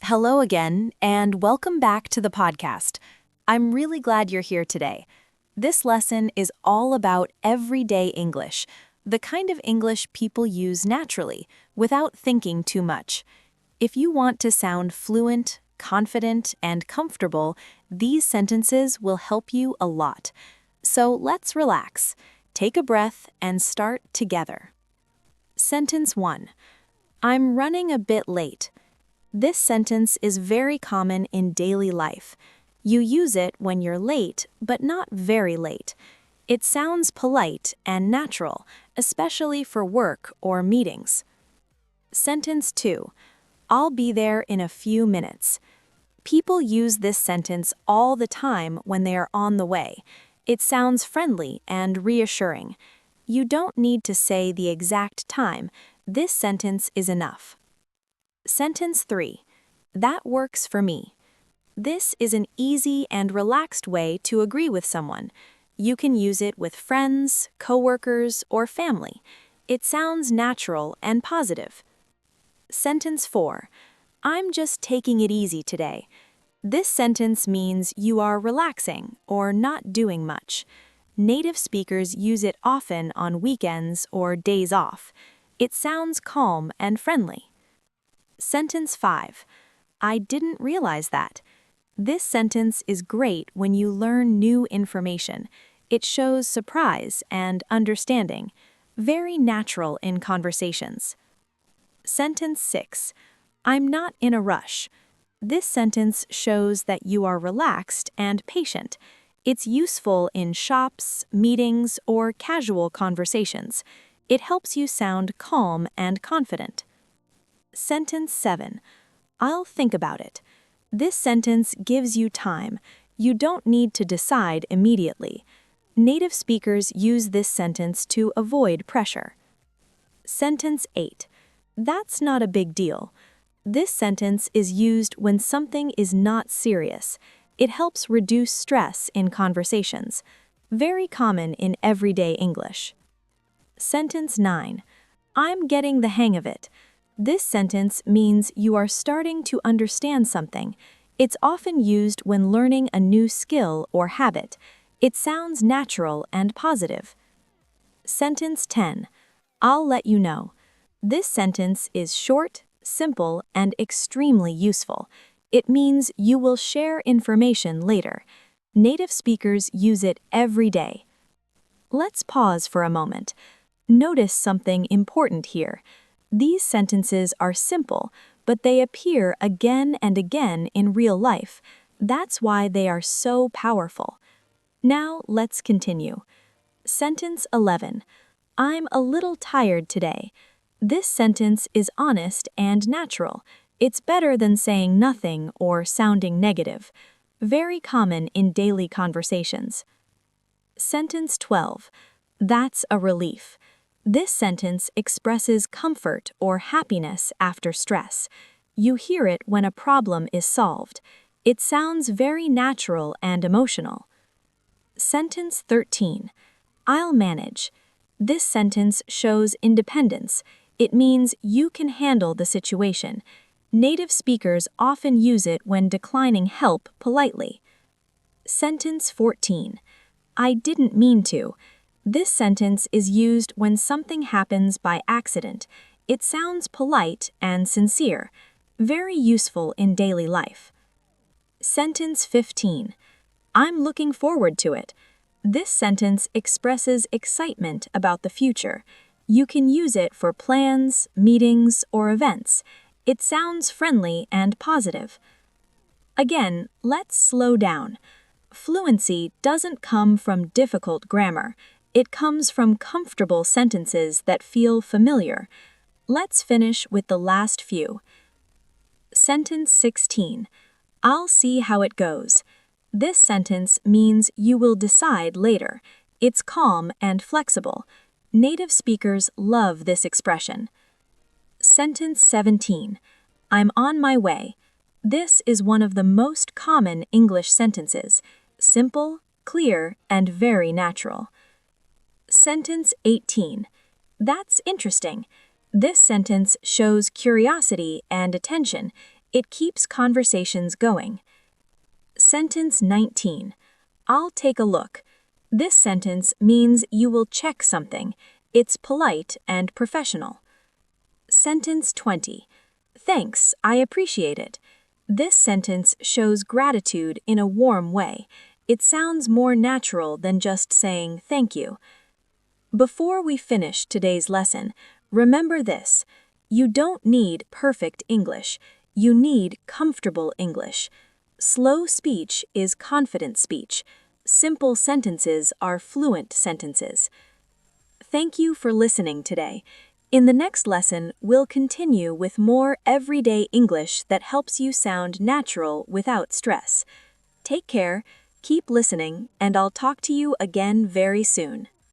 Hello again, and welcome back to the podcast. I'm really glad you're here today. This lesson is all about everyday English, the kind of English people use naturally, without thinking too much. If you want to sound fluent, confident, and comfortable, these sentences will help you a lot. So let's relax, take a breath, and start together. Sentence 1. I'm running a bit late. This sentence is very common in daily life. You use it when you're late, but not very late. It sounds polite and natural, especially for work or meetings. Sentence 2. I'll be there in a few minutes. People use this sentence all the time when they are on the way. It sounds friendly and reassuring. You don't need to say the exact time. This sentence is enough. Sentence 3. That works for me. This is an easy and relaxed way to agree with someone. You can use it with friends, coworkers, or family. It sounds natural and positive. Sentence 4. I'm just taking it easy today. This sentence means you are relaxing or not doing much. Native speakers use it often on weekends or days off. It sounds calm and friendly. Sentence 5. I didn't realize that. This sentence is great when you learn new information. It shows surprise and understanding, very natural in conversations. Sentence 6. I'm not in a rush. This sentence shows that you are relaxed and patient. It's useful in shops, meetings, or casual conversations. It helps you sound calm and confident. Sentence 7. I'll think about it. This sentence gives you time. You don't need to decide immediately. Native speakers use this sentence to avoid pressure. Sentence 8. That's not a big deal. This sentence is used when something is not serious. It helps reduce stress in conversations. Very common in everyday English. Sentence 9. I'm getting the hang of it. This sentence means you are starting to understand something. It's often used when learning a new skill or habit. It sounds natural and positive. Sentence 10. I'll let you know. This sentence is short, simple, and extremely useful. It means you will share information later. Native speakers use it every day. Let's pause for a moment. Notice something important here. These sentences are simple, but they appear again and again in real life. That's why they are so powerful. Now let's continue. Sentence 11. I'm a little tired today. This sentence is honest and natural. It's better than saying nothing or sounding negative. Very common in daily conversations. Sentence 12. That's a relief. This sentence expresses comfort or happiness after stress. You hear it when a problem is solved. It sounds very natural and emotional. Sentence 13. I'll manage. This sentence shows independence. It means you can handle the situation. Native speakers often use it when declining help politely. Sentence 14. I didn't mean to. This sentence is used when something happens by accident. It sounds polite and sincere, very useful in daily life. Sentence 15. I'm looking forward to it. This sentence expresses excitement about the future. You can use it for plans, meetings, or events. It sounds friendly and positive. Again, let's slow down. Fluency doesn't come from difficult grammar. It comes from comfortable sentences that feel familiar. Let's finish with the last few. Sentence 16. I'll see how it goes. This sentence means you will decide later. It's calm and flexible. Native speakers love this expression. Sentence 17. I'm on my way. This is one of the most common English sentences. Simple, clear, and very natural. Sentence 18. That's interesting. This sentence shows curiosity and attention. It keeps conversations going. Sentence 19. I'll take a look. This sentence means you will check something. It's polite and professional. Sentence 20. Thanks, I appreciate it. This sentence shows gratitude in a warm way. It sounds more natural than just saying thank you. Before we finish today's lesson, remember this. You don't need perfect English. You need comfortable English. Slow speech is confident speech. Simple sentences are fluent sentences. Thank you for listening today. In the next lesson, we'll continue with more everyday English that helps you sound natural without stress. Take care, keep listening, and I'll talk to you again very soon.